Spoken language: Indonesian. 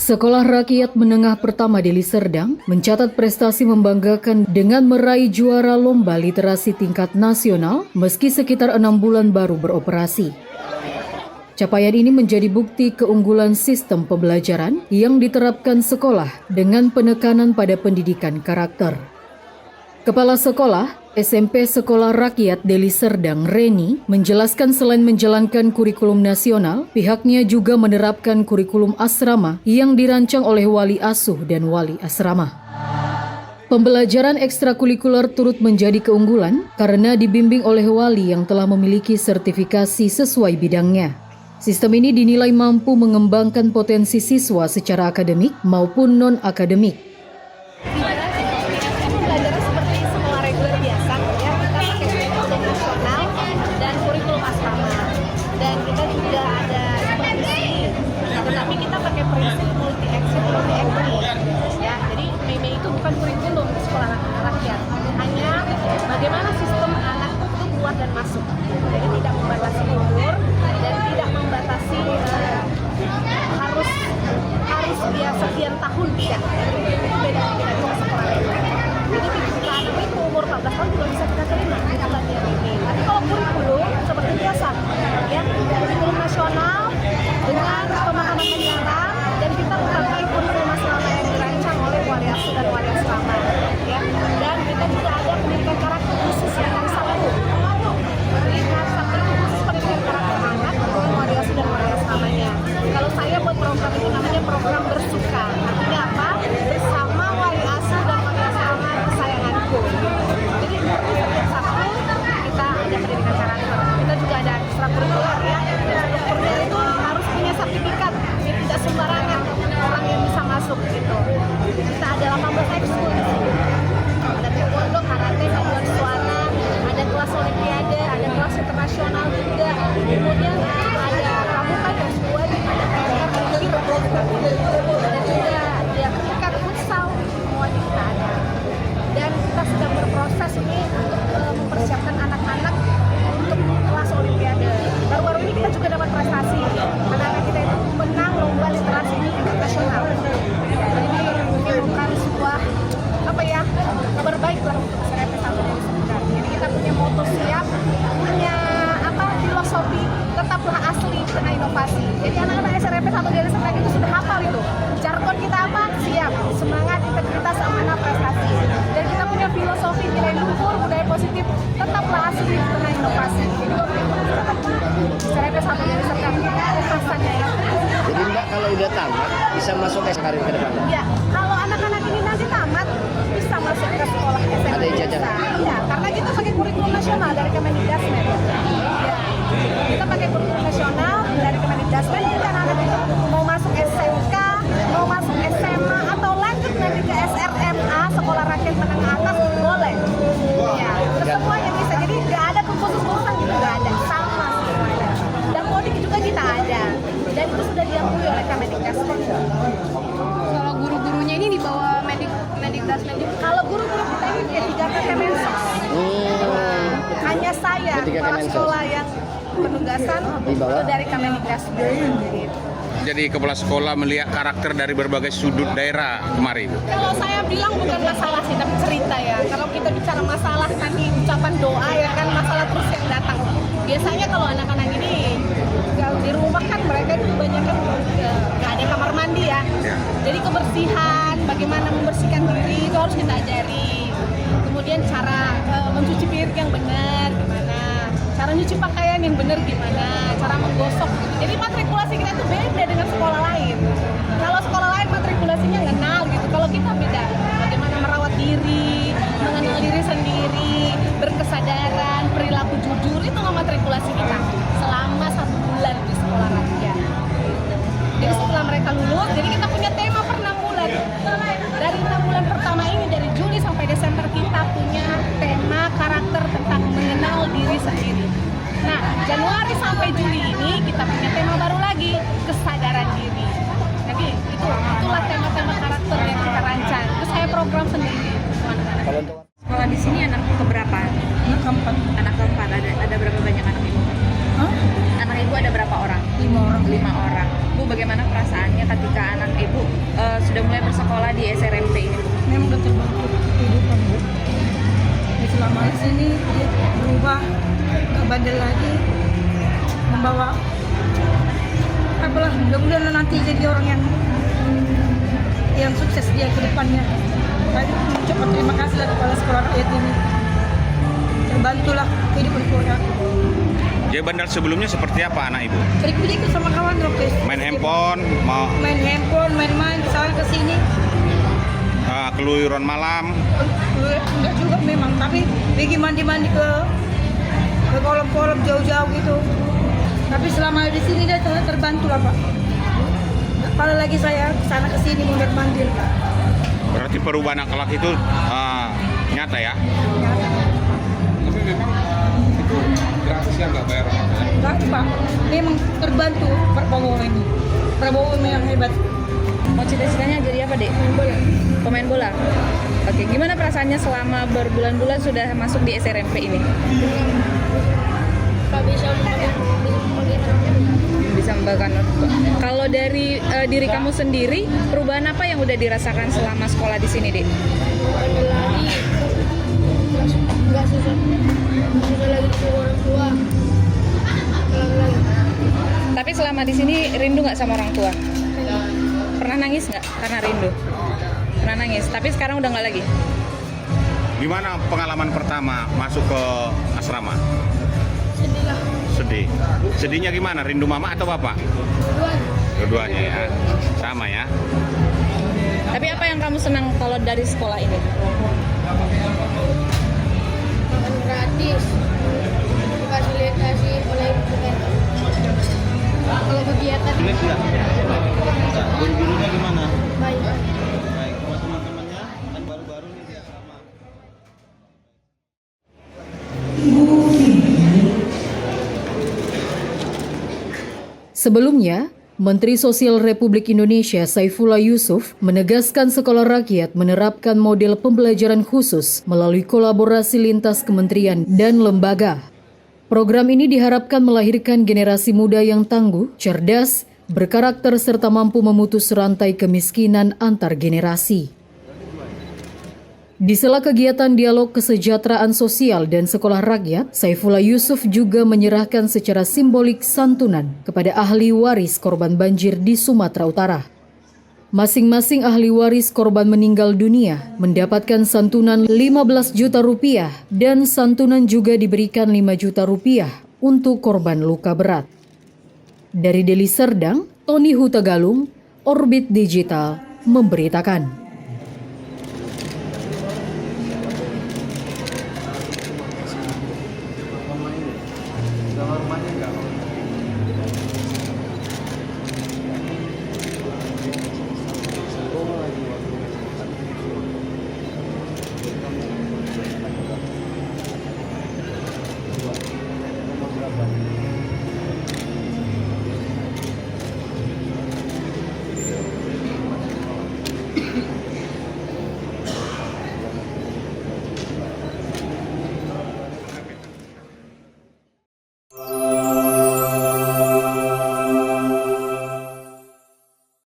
Sekolah Rakyat Menengah Pertama Deli Serdang mencatat prestasi membanggakan dengan meraih juara lomba literasi tingkat nasional meski sekitar 6 bulan baru beroperasi. Capaian ini menjadi bukti keunggulan sistem pembelajaran yang diterapkan sekolah dengan penekanan pada pendidikan karakter. Kepala Sekolah SMP Sekolah Rakyat Deli Serdang, Reni, menjelaskan selain menjalankan kurikulum nasional, pihaknya juga menerapkan kurikulum asrama yang dirancang oleh wali asuh dan wali asrama. Pembelajaran ekstrakurikuler turut menjadi keunggulan karena dibimbing oleh wali yang telah memiliki sertifikasi sesuai bidangnya. Sistem ini dinilai mampu mengembangkan potensi siswa secara akademik maupun non-akademik. Dan kita juga ada supervisi, tetapi kita pakai prinsip multi exit multi entry ya. Jadi MEME itu bukan kurikulum sekolah rakyat, hanya bagaimana sistem anak itu keluar dan masuk. Jadi tidak membatasi umur dan tidak membatasi harus dia sekian tahun tidak. Itu beda dengan kita sekolah rakyat. Jadi kita anak itu umur 14 tahun juga bisa kita terima kita belajar ini. Tapi kalau kurikulum seperti biasa ya, kurikulum nasional dengan pemahaman penyiaran, dan kita memakai kurikulum nasional yang dirancang oleh wali asuh dan wali asrama ya. Dan kita juga ada pendidikan karakter khusus yang hari Sabtu. Pendidikan Sabtu itu khusus pendidikan karakter anak dengan wali asuh dan wali asramanya. Kalau saya buat program ini namanya program bersuka. Artinya apa? Bersama wali asuh dan wali asrama kesayanganku. Jadi setiap Sabtu kita ada pendidikan karakter. Kita juga ada ekstrakurikuler ya. Strukturnya itu harus punya sertifikat. Jadi tidak sembarangan orang yang bisa masuk gitu. Kita ada 18 ekskul di sini. Ada taekwondo, karate, paduan suara, ada kelas olimpiade, ada kelas internasional juga. Kemudian ada pramuka dan wajib, ada PNR, ada juga ada kriket, futsal, semua kita ada. Dan kita sedang berproses ini untuk mempersiapkan anak-anak untuk kelas olimpiade. Baru-baru ini kita juga dapat prestasi. Anak-anak kita itu menang lomba literasi tingkat nasional. Jadi ini bukan sebuah kabar baik lah untuk SRP 1 Deli Serdang. Jadi kita punya moto siap, punya filosofi tetaplah asli dengan inovasi. Jadi anak-anak SRP 1 Deli Serdang itu sudah hafal itu. Jargon kita apa? Siap, semangat, integritas, amanah, prestasi. Dan kita punya filosofi nilai luhur, budaya positif, tetaplah asli dengan inovasi. Jadi SRP 1 Deli Serdang pesannya ya. Jadi Mbak kalau udah tamat bisa masuk karir ke depan? Ya, kalau anak-anak ini nanti tamat bisa masuk ke sekolah SMP. Ada ijazah? Iya, karena kita pakai kurikulum nasional dari Kemendikbudristek. Ya, kita pakai kurikulum nasional dari Kemendikbudristek. Jadi anak-anak itu mau masuk SMK, mau masuk SMA atau lanjut nanti ke SRMA, Sekolah Rakyat Menengah Atas, boleh. Ya, semuanya bisa. Jadi nggak ada kekhususan gitu, nggak ada, sama semuanya. Dan Modik juga kita ada. Dan itu sudah diakui oleh Kemendikbudristek. Kalau guru-gurunya ini di bawah Mendikbudristek. Kalau guru-guru kita ini P3K Kemensos. Hanya saya, kepala sekolah yang penugasan itu dari Kemendikbudristek. Jadi kepala sekolah melihat karakter dari berbagai sudut daerah kemarin. Kalau saya bilang bukan masalah sih, tapi cerita ya. Kalau kita bicara masalah tadi ucapan doa ya kan, masalah terus yang datang. Biasanya kalau anak-anak ini di rumah kan mereka itu kebanyakan nggak ada kamar mandi ya. Jadi kebersihan, bagaimana membersihkan diri itu harus kita ajari. Kemudian cara mencuci piring yang benar gimana, cara nyuci pakaian yang benar gimana, cara menggosok. Jadi matrikulasi kita itu beda dengan sekolah lain. Kalau sekolah lain matrikulasinya ngenal gitu, kalau kita beda. Bagaimana merawat diri, mengenal diri sendiri, berkesadaran, perilaku jujur, itu matrikulasi kita selama 1 bulan di sekolah rakyat. Jadi setelah mereka lulus, jadi kita punya tema per 6 bulan. Dari 6 bulan pertama ini, dari Juli sampai Desember, kita punya tema karakter tentang mengenal diri sendiri. Nah, Januari sampai Juli ini kita punya tema baru lagi, kesadaran diri. Jadi itulah tema-tema karakter yang kita rancang. Terus saya program sendiri. Sekolah di sini anak keberapa? Anak keempat. Anak keempat. Ada berapa banyak anak ibu? Anak ibu ada berapa orang? 5 orang. 5 orang. Bu, bagaimana perasaannya ketika anak ibu sini dia berubah, nggak bandel lagi, membawa apalah, mudah-mudahan nanti jadi orang yang sukses dia ke depannya. Saya ucapkan terima kasih lah kepada sekolah rakyat ini, terbantulah kehidupan keluarga. Jadi bandar sebelumnya seperti apa anak ibu? Pergi ikut sama kawan Rokes. Main handphone, main-main, misalnya ke sini. Keluyuran malam. Enggak juga memang, tapi pergi mandi-mandi ke kolam-kolam jauh-jauh gitu. Tapi selama di sini dia terbantu lah Pak. Kalau lagi saya sana ke sini mondar-mandir Pak. Berarti perubahan akhlak itu nyata ya? Tapi memang itu gratis ya, nggak bayar apa-apa ya? Enggak Pak, memang terbantu Pak Prabowo ini. Prabowo memang hebat. Mau cita-citanya jadi apa, Dek? Pemain bola. Oke, gimana perasaannya selama berbulan-bulan sudah masuk di SRMP ini? Bisa membanggakan. Kalau dari diri kamu sendiri, perubahan apa yang udah dirasakan selama sekolah di sini, Dek? lagi nggak susah lagi ke orang tua. Tapi selama di sini rindu nggak sama orang tua? Pernah nangis nggak karena rindu? Pernah nangis, tapi sekarang udah nggak lagi? Gimana pengalaman pertama masuk ke asrama? Sedih lah. Sedih. Sedihnya gimana? Rindu mama atau bapak? Keduanya ya. Sama ya. Tapi apa yang kamu senang kalau dari sekolah ini? Makan gratis, difasilitasi oleh pemerintah. Kalau kegiatan Guru-gurunya gimana? baik. Baik, sama teman-temannya kan baru-baru nih di asrama. Sebelumnya, Menteri Sosial Republik Indonesia Saifullah Yusuf menegaskan sekolah rakyat menerapkan model pembelajaran khusus melalui kolaborasi lintas kementerian dan lembaga. Program ini diharapkan melahirkan generasi muda yang tangguh, cerdas, berkarakter serta mampu memutus rantai kemiskinan antar generasi. Di sela kegiatan dialog kesejahteraan sosial dan sekolah rakyat, Saifullah Yusuf juga menyerahkan secara simbolik santunan kepada ahli waris korban banjir di Sumatera Utara. Masing-masing ahli waris korban meninggal dunia mendapatkan santunan 15 juta rupiah dan santunan juga diberikan 5 juta rupiah untuk korban luka berat. Dari Deli Serdang, Tony Hutagalung, Orbit Digital memberitakan.